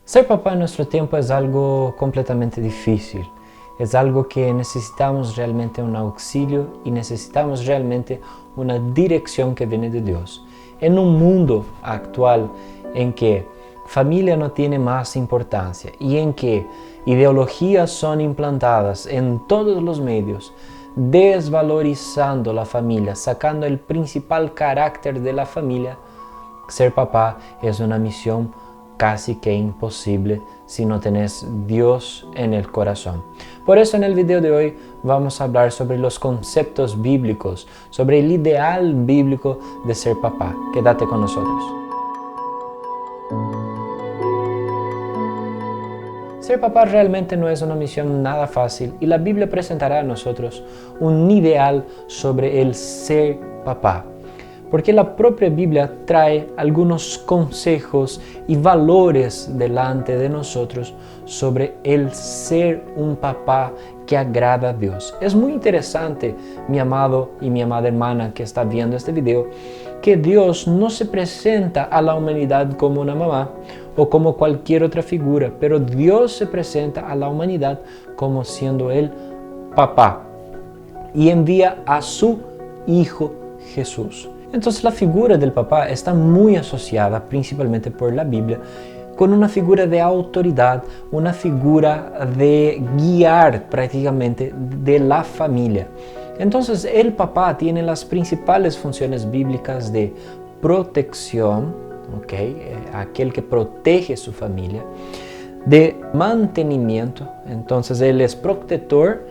Ser papá en nuestro tiempo es algo completamente difícil. Es algo que necesitamos realmente un auxilio y necesitamos realmente una dirección que viene de Dios. En un mundo actual en que familia no tiene más importancia y en que ideologías son implantadas en todos los medios, desvalorizando la familia, sacando el principal carácter de la familia, ser papá es una misión casi que imposible si no tenés Dios en el corazón. Por eso en el video de hoy vamos a hablar sobre los conceptos bíblicos, sobre el ideal bíblico de ser papá. Quédate con nosotros. Ser papá realmente no es una misión nada fácil y la Biblia presentará a nosotros un ideal sobre el ser papá. Porque la propia Biblia trae algunos consejos y valores delante de nosotros sobre el ser un papá que agrada a Dios. Es muy interesante, mi amado y mi amada hermana que está viendo este video, que Dios no se presenta a la humanidad como una mamá o como cualquier otra figura, pero Dios se presenta a la humanidad como siendo el papá y envía a su Hijo Jesús. Entonces la figura del papá está muy asociada, principalmente por la Biblia, con una figura de autoridad, una figura de guiar prácticamente de la familia. Entonces el papá tiene las principales funciones bíblicas de protección, aquel que protege su familia, de mantenimiento, entonces él es protector,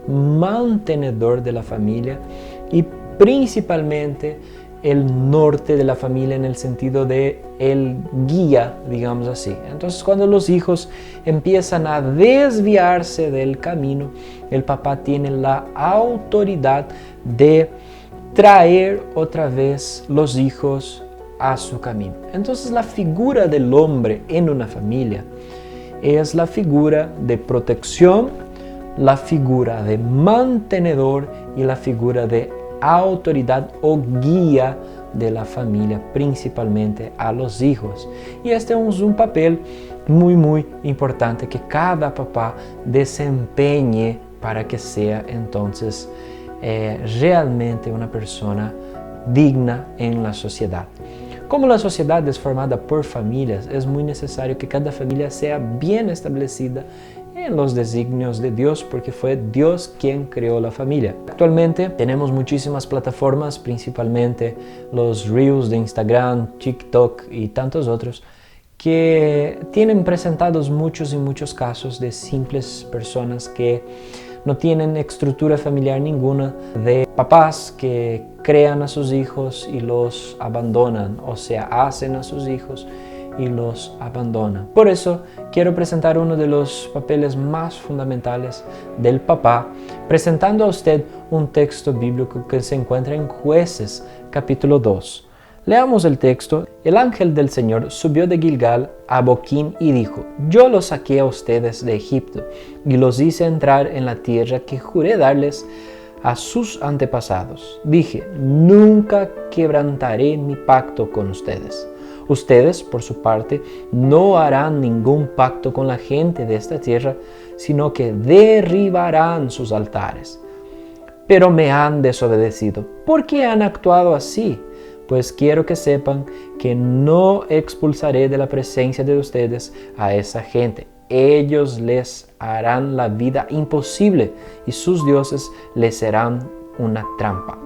mantenedor de la familia y principalmente el norte de la familia en el sentido de el guía, digamos así. Entonces cuando los hijos empiezan a desviarse del camino, el papá tiene la autoridad de traer otra vez los hijos a su camino. Entonces la figura del hombre en una familia es la figura de protección, la figura de mantenedor y la figura de autoridad o guía de la familia, principalmente a los hijos. Y este es un papel muy importante que cada papá desempeñe para que sea entonces realmente una persona digna en la sociedad. Como la sociedad es formada por familias, es muy necesario que cada familia sea bien establecida en los designios de Dios, porque fue Dios quien creó la familia. Actualmente tenemos muchísimas plataformas, principalmente los Reels de Instagram, TikTok y tantos otros, que tienen presentados muchos casos de simples personas que no tienen estructura familiar ninguna, de papás que crean a sus hijos y los abandonan, o sea, hacen a sus hijos y los abandonan. Por eso quiero presentar uno de los papeles más fundamentales del papá, presentando a usted un texto bíblico que se encuentra en Jueces, capítulo 2. Leamos el texto. El ángel del Señor subió de Gilgal a Boquim y dijo: Yo los saqué a ustedes de Egipto y los hice entrar en la tierra que juré darles a sus antepasados. Dije: nunca quebrantaré mi pacto con ustedes. Ustedes, por su parte, no harán ningún pacto con la gente de esta tierra, sino que derribarán sus altares. Pero me han desobedecido. ¿Por qué han actuado así? Pues quiero que sepan que no expulsaré de la presencia de ustedes a esa gente. Ellos les harán la vida imposible y sus dioses les serán una trampa.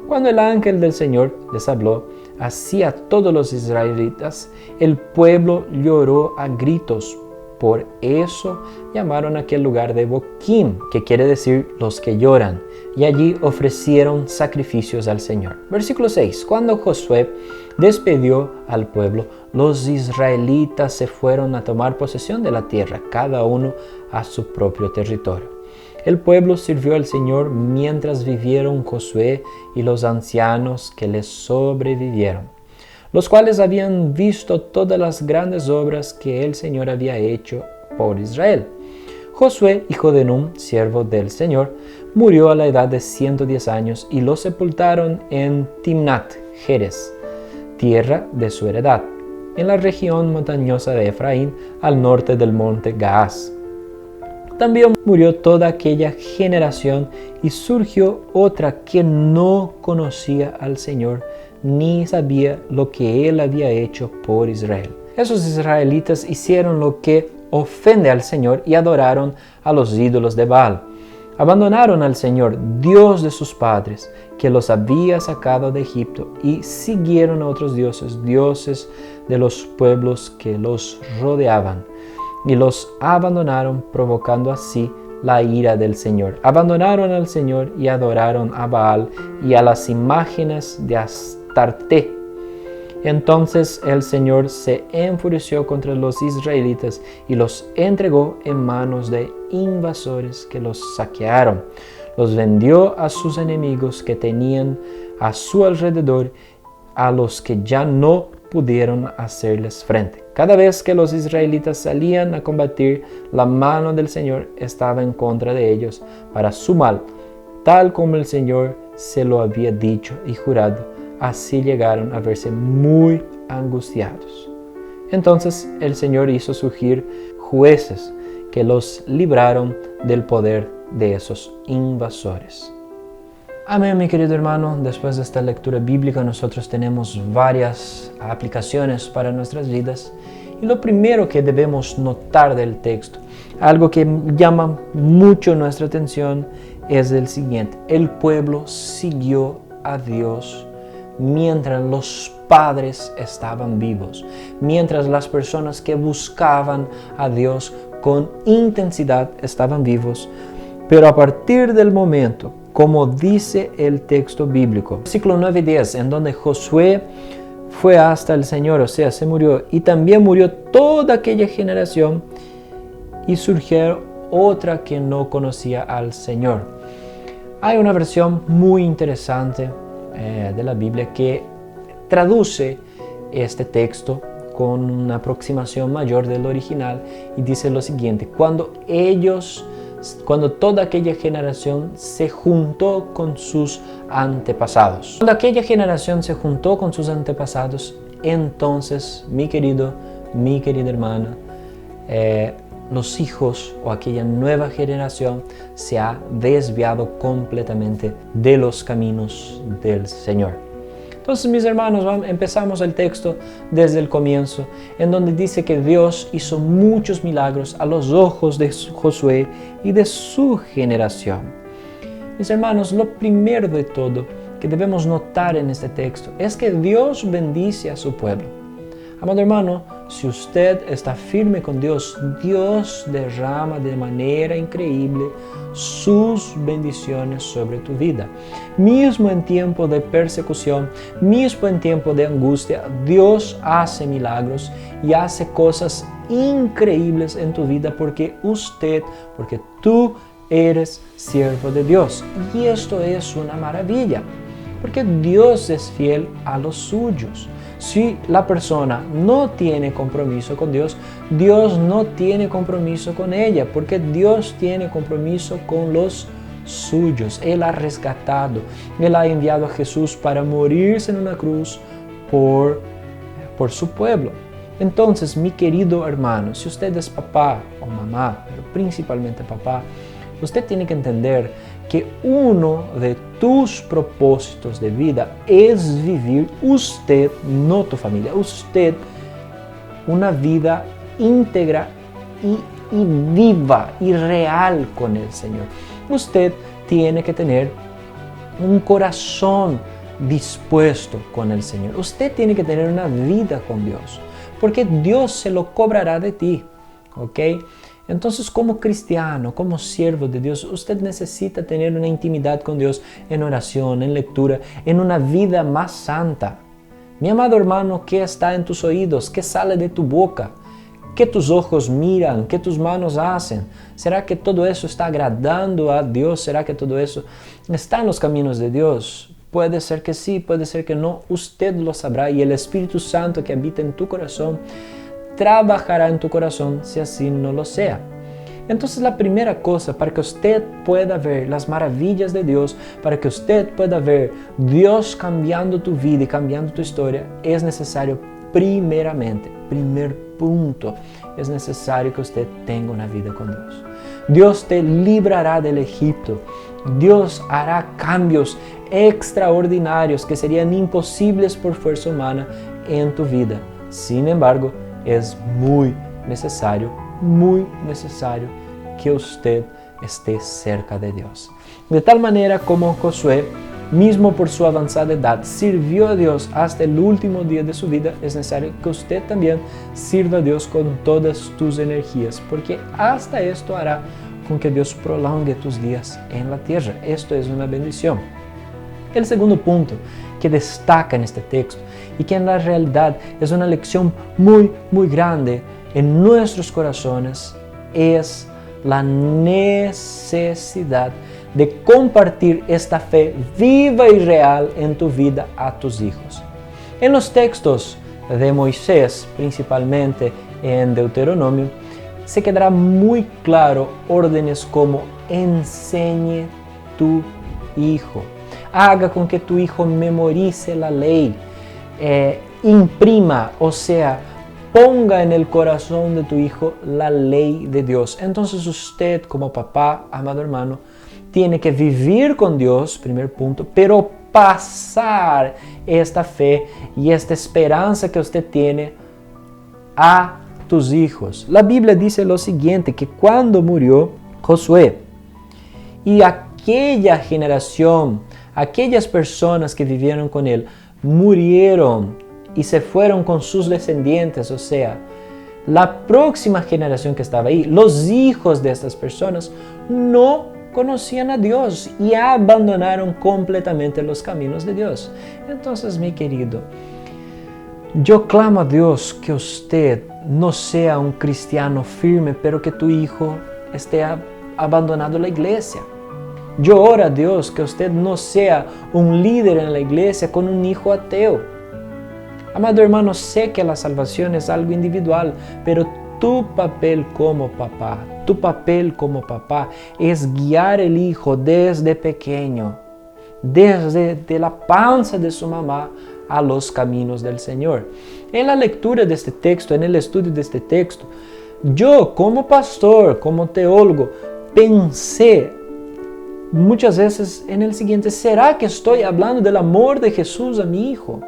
Cuando el ángel del Señor les habló así a todos los israelitas, el pueblo lloró a gritos. Por eso llamaron a aquel lugar de Boquim, que quiere decir los que lloran, y allí ofrecieron sacrificios al Señor. Versículo 6. Cuando Josué despedió al pueblo, los israelitas se fueron a tomar posesión de la tierra, cada uno a su propio territorio. El pueblo sirvió al Señor mientras vivieron Josué y los ancianos que les sobrevivieron, los cuales habían visto todas las grandes obras que el Señor había hecho por Israel. Josué, hijo de Nun, siervo del Señor, murió a la edad de 110 años y lo sepultaron en Timnat Heres, tierra de su heredad. en la región montañosa de Efraín, al norte del monte Gaas. También murió toda aquella generación y surgió otra que no conocía al Señor, ni sabía lo que Él había hecho por Israel. Esos israelitas hicieron lo que ofende al Señor y adoraron a los ídolos de Baal. Abandonaron al Señor, Dios de sus padres, que los había sacado de Egipto, y siguieron a otros dioses, dioses de los pueblos que los rodeaban, y los abandonaron, provocando así la ira del Señor. Abandonaron al Señor y adoraron a Baal y a las imágenes de Astarte. Entonces el Señor se enfureció contra los israelitas y los entregó en manos de invasores que los saquearon. Los vendió a sus enemigos que tenían a su alrededor, a los que ya no pudieron hacerles frente. Cada vez que los israelitas salían a combatir, la mano del Señor estaba en contra de ellos para su mal, tal como el Señor se lo había dicho y jurado. Así llegaron a verse muy angustiados. Entonces el Señor hizo surgir jueces que los libraron del poder de esos invasores. Amén, mi querido hermano. Después de esta lectura bíblica, nosotros tenemos varias aplicaciones para nuestras vidas. Y lo primero que debemos notar del texto, algo que llama mucho nuestra atención, es el siguiente: el pueblo siguió a Dios mientras los padres estaban vivos, mientras las personas que buscaban a Dios con intensidad estaban vivos. Pero a partir del momento, como dice el texto bíblico, versículo 9 y 10, en donde Josué fue hasta el Señor, o sea, se murió, y también murió toda aquella generación, y surgió otra que no conocía al Señor. Hay una versión muy interesante de la Biblia que traduce este texto con una aproximación mayor del original y dice lo siguiente: cuando toda aquella generación se juntó con sus antepasados. Cuando aquella generación se juntó con sus antepasados, entonces, mi querida hermana, los hijos o aquella nueva generación se ha desviado completamente de los caminos del Señor. Entonces, mis hermanos, empezamos el texto desde el comienzo, en donde dice que Dios hizo muchos milagros a los ojos de Josué y de su generación. Mis hermanos, lo primero de todo que debemos notar en este texto es que Dios bendice a su pueblo. Amado hermano, si usted está firme con Dios, Dios derrama de manera increíble sus bendiciones sobre tu vida. Mismo en tiempo de persecución, mismo en tiempo de angustia, Dios hace milagros y hace cosas increíbles en tu vida porque tú eres siervo de Dios. Y esto es una maravilla, porque Dios es fiel a los suyos. Si la persona no tiene compromiso con Dios, Dios no tiene compromiso con ella, porque Dios tiene compromiso con los suyos. Él ha rescatado, Él ha enviado a Jesús para morirse en una cruz por su pueblo. Entonces, mi querido hermano, si usted es papá o mamá, pero principalmente papá, usted tiene que entender que uno de tus propósitos de vida es vivir usted, no tu familia, usted una vida íntegra y viva y real con el Señor. Usted tiene que tener un corazón dispuesto con el Señor. Usted tiene que tener una vida con Dios, porque Dios se lo cobrará de ti, ¿ok? Entonces, como cristiano, como siervo de Dios, usted necesita tener una intimidad con Dios en oración, en lectura, en una vida más santa. Mi amado hermano, ¿qué está en tus oídos? ¿Qué sale de tu boca? ¿Qué tus ojos miran? ¿Qué tus manos hacen? ¿Será que todo eso está agradando a Dios? ¿Será que todo eso está en los caminos de Dios? Puede ser que sí, puede ser que no. Usted lo sabrá, y el Espíritu Santo que habita en tu corazón trabajará en tu corazón si así no lo sea. Entonces, la primera cosa para que usted pueda ver las maravillas de Dios, para que usted pueda ver Dios cambiando tu vida y cambiando tu historia, es necesario primeramente, primer punto, es necesario que usted tenga una vida con Dios. Dios te librará del Egipto. Dios hará cambios extraordinarios que serían imposibles por fuerza humana en tu vida. Sin embargo, es muy necesario que usted esté cerca de Dios. De tal manera como Josué, mismo por su avanzada edad, sirvió a Dios hasta el último día de su vida, es necesario que usted también sirva a Dios con todas tus energías, porque hasta esto hará con que Dios prolongue tus días en la tierra. Esto es una bendición. El segundo punto que destaca en este texto y que en la realidad es una lección muy grande en nuestros corazones es la necesidad de compartir esta fe viva y real en tu vida a tus hijos. En los textos de Moisés, principalmente en Deuteronomio, se quedará muy claro órdenes como enseñe tu hijo, haga con que tu hijo memorice la ley, imprima, o sea, ponga en el corazón de tu hijo la ley de Dios. Entonces usted como papá, amado hermano, tiene que vivir con Dios, primer punto, pero pasar esta fe y esta esperanza que usted tiene a tus hijos. La Biblia dice lo siguiente, que cuando murió Josué y aquella generación, aquellas personas que vivieron con él, murieron y se fueron con sus descendientes, o sea, la próxima generación que estaba ahí, los hijos de estas personas, no conocían a Dios y abandonaron completamente los caminos de Dios. Entonces, mi querido, yo clamo a Dios que usted no sea un cristiano firme, pero que tu hijo esté abandonado la iglesia. Yo oro a Dios que usted no sea un líder en la iglesia con un hijo ateo. Amado hermano, sé que la salvación es algo individual, pero tu papel como papá es guiar al hijo desde pequeño, desde la panza de su mamá, a los caminos del Señor. En la lectura de este texto, en el estudio de este texto, yo como pastor, como teólogo, pensé muchas veces en el siguiente: ¿será que estoy hablando del amor de Jesús a mi hijo?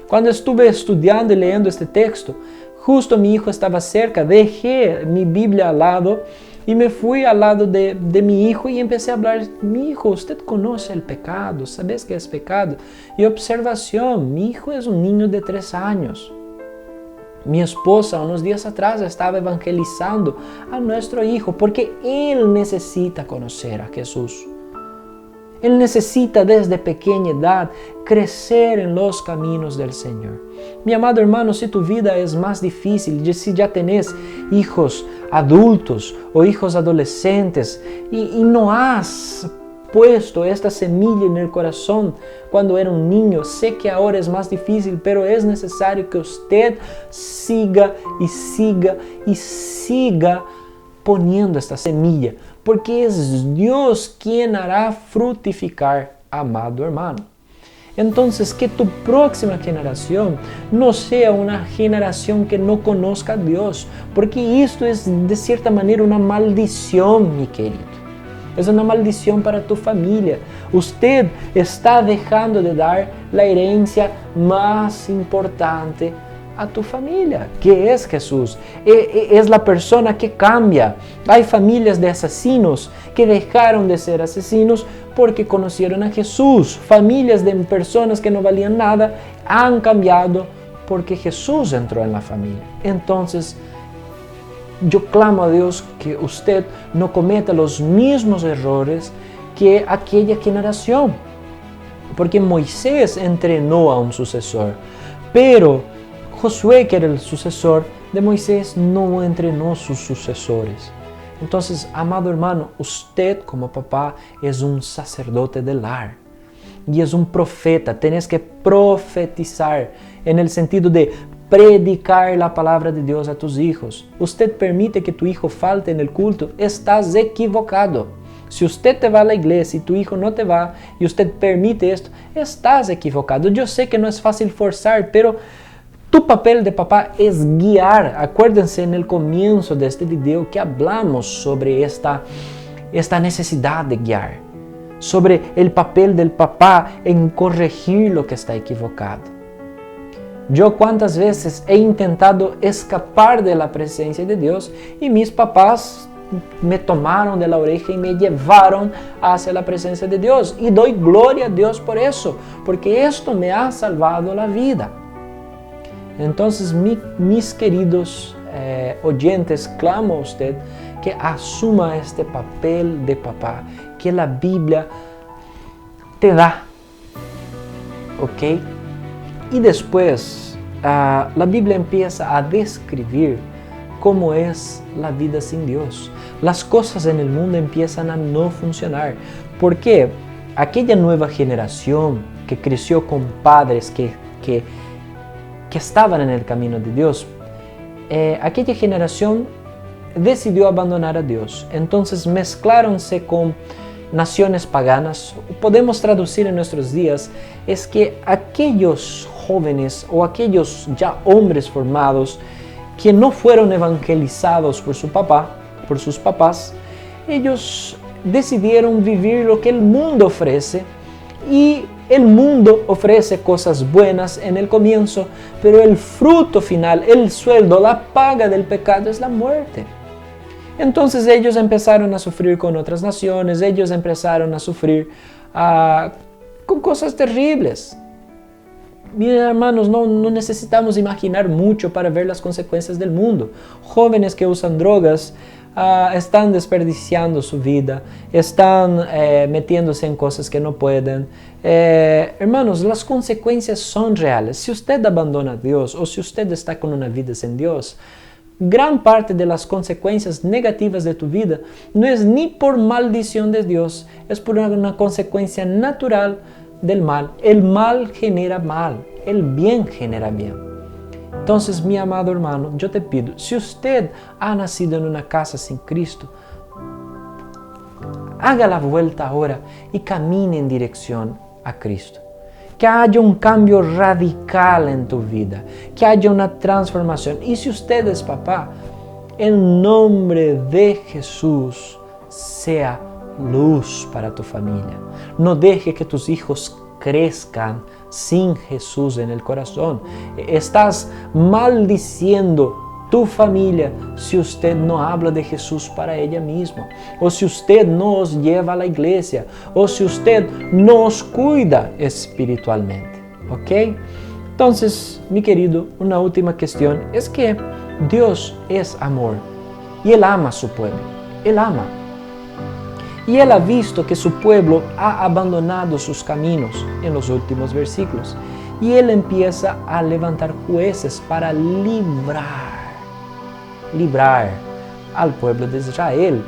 Cuando estuve estudiando y leyendo este texto, justo mi hijo estaba cerca, dejé mi Biblia al lado y me fui al lado de mi hijo y empecé a hablar: mi hijo, ¿usted conoce el pecado? ¿Sabes qué es pecado? Y observación, mi hijo es un niño de 3 años. Mi esposa unos días atrás estaba evangelizando a nuestro hijo porque él necesita conocer a Jesús. Él necesita desde pequeña edad crecer en los caminos del Señor. Mi amado hermano, si tu vida es más difícil, si ya tenés hijos adultos o hijos adolescentes y no has puesto esta semilla en el corazón cuando era un niño, sé que ahora es más difícil, pero es necesario que usted siga poniendo esta semilla, porque es Dios quien hará fructificar, amado hermano. Entonces, que tu próxima generación no sea una generación que no conozca a Dios, porque esto es de cierta manera una maldición, mi querido. Es una maldición para tu familia. Usted está dejando de dar la herencia más importante a tu familia, que es Jesús. Es la persona que cambia. Hay familias de asesinos que dejaron de ser asesinos porque conocieron a Jesús. Familias de personas que no valían nada han cambiado porque Jesús entró en la familia. Entonces, yo clamo a Dios que usted no cometa los mismos errores que aquella generación. Porque Moisés entrenó a un sucesor, pero Josué, que era el sucesor de Moisés, no entrenó sus sucesores. Entonces, amado hermano, usted como papá es un sacerdote del lar y es un profeta. Tienes que profetizar en el sentido de predicar la palabra de Dios a tus hijos. Usted permite que tu hijo falte en el culto, estás equivocado. Si usted te va a la iglesia y tu hijo no te va y usted permite esto, estás equivocado. Yo sé que no es fácil forzar, pero Tu papel de papá es guiar. Acuérdense en el comienzo de este video que hablamos sobre esta necesidad de guiar, sobre el papel del papá en corregir lo que está equivocado. Yo cuántas veces he intentado escapar de la presencia de Dios y mis papás me tomaron de la oreja y me llevaron hacia la presencia de Dios. Y doy gloria a Dios por eso, porque esto me ha salvado la vida. Entonces, mis queridos oyentes, clamo a usted que asuma este papel de papá que la Biblia te da. ¿Ok? Y después, la Biblia empieza a describir cómo es la vida sin Dios. Las cosas en el mundo empiezan a no funcionar. Porque aquella nueva generación que creció con padres que estaban en el camino de Dios, aquella generación decidió abandonar a Dios. Entonces mezcláronse con naciones paganas. Podemos traducir en nuestros días, es que aquellos jóvenes o aquellos ya hombres formados que no fueron evangelizados por sus papás, ellos decidieron vivir lo que el mundo ofrece, y el mundo ofrece cosas buenas en el comienzo, pero el fruto final, el sueldo, la paga del pecado es la muerte. Entonces ellos empezaron a sufrir con otras naciones, ellos empezaron a sufrir con cosas terribles. Miren, hermanos, no necesitamos imaginar mucho para ver las consecuencias del mundo. Jóvenes que usan drogas están desperdiciando su vida, están metiéndose en cosas que no pueden. Hermanos, las consecuencias son reales. Si usted abandona a Dios o si usted está con una vida sin Dios, gran parte de las consecuencias negativas de tu vida no es ni por maldición de Dios, es por una consecuencia natural del mal. El mal genera mal, el bien genera bien. Entonces, mi amado hermano, yo te pido, si usted ha nacido en una casa sin Cristo, haga la vuelta ahora y camine en dirección a Cristo. Que haya un cambio radical en tu vida, que haya una transformación. Y si usted es papá, en nombre de Jesús, sea luz para tu familia. No deje que tus hijos crezcan sin Jesús en el corazón. Estás maldiciendo tu familia si usted no habla de Jesús para ella misma, o si usted no os lleva a la iglesia, o si usted no os cuida espiritualmente. ¿Ok? Entonces, mi querido, una última cuestión es que Dios es amor y Él ama a su pueblo. Él ama. Y Él ha visto que su pueblo ha abandonado sus caminos en los últimos versículos. Y Él empieza a levantar jueces para librar al pueblo de Israel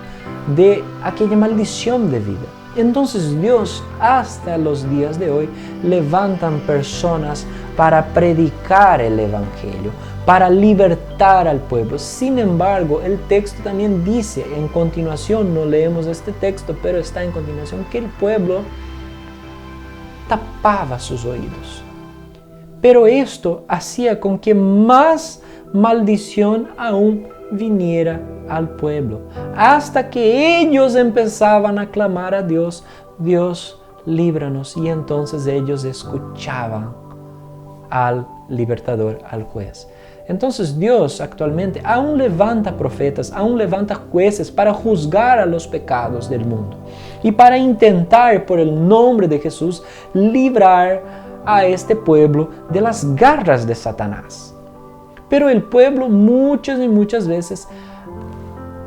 de aquella maldición de vida. Entonces Dios, hasta los días de hoy, levantan personas para predicar el Evangelio, para libertar al pueblo. Sin embargo, el texto también dice, en continuación, no leemos este texto, pero está en continuación, que el pueblo tapaba sus oídos. Pero esto hacía con que más maldición aún viniera al pueblo, hasta que ellos empezaban a clamar a Dios: Dios, líbranos. Y entonces ellos escuchaban al libertador, al juez. Entonces Dios actualmente aún levanta profetas, aún levanta jueces para juzgar a los pecados del mundo y para intentar, por el nombre de Jesús, librar a este pueblo de las garras de Satanás. Pero el pueblo muchas y muchas veces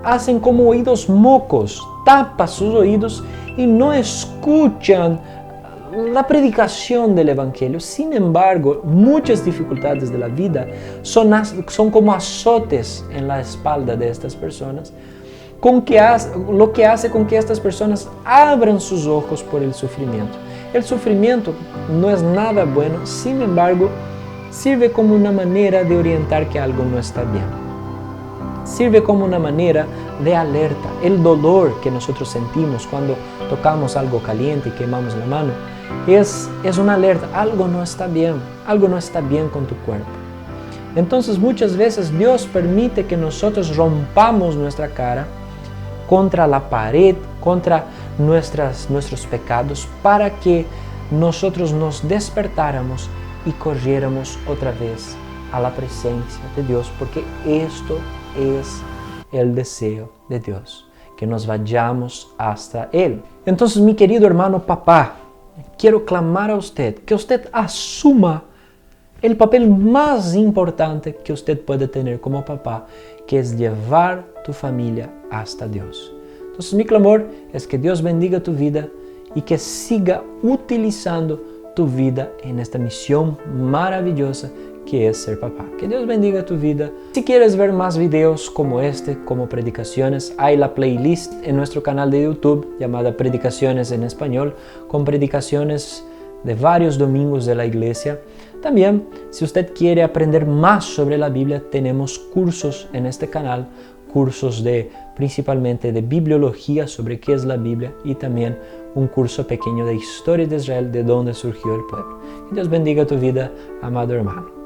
hacen como oídos mocos, tapa sus oídos y no escuchan la predicación del Evangelio. Sin embargo, muchas dificultades de la vida son como azotes en la espalda de estas personas, lo que hace con que estas personas abran sus ojos por el sufrimiento. El sufrimiento no es nada bueno, sin embargo, sirve como una manera de orientar que algo no está bien. Sirve como una manera de alerta. El dolor que nosotros sentimos cuando tocamos algo caliente y quemamos la mano es una alerta. Algo no está bien con tu cuerpo. Entonces muchas veces Dios permite que nosotros rompamos nuestra cara contra la pared, contra nuestros pecados, para que nosotros nos despertáramos y corriéramos otra vez a la presencia de Dios, porque esto es el deseo de Dios, que nos vayamos hasta Él. Entonces, mi querido hermano papá, quiero clamar a usted que usted asuma el papel más importante que usted puede tener como papá, que es llevar tu familia hasta Dios. Entonces, mi clamor es que Dios bendiga tu vida y que siga utilizando tu vida en esta misión maravillosa que es ser papá. Que Dios bendiga tu vida. Si quieres ver más videos como este, como predicaciones, hay la playlist en nuestro canal de YouTube llamada Predicaciones en Español, con predicaciones de varios domingos de la iglesia. También, si usted quiere aprender más sobre la Biblia, tenemos cursos en este canal, cursos principalmente de bibliología sobre qué es la Biblia y también un curso pequeño de historia de Israel, de dónde surgió el pueblo. Que Dios bendiga tu vida, amado hermano.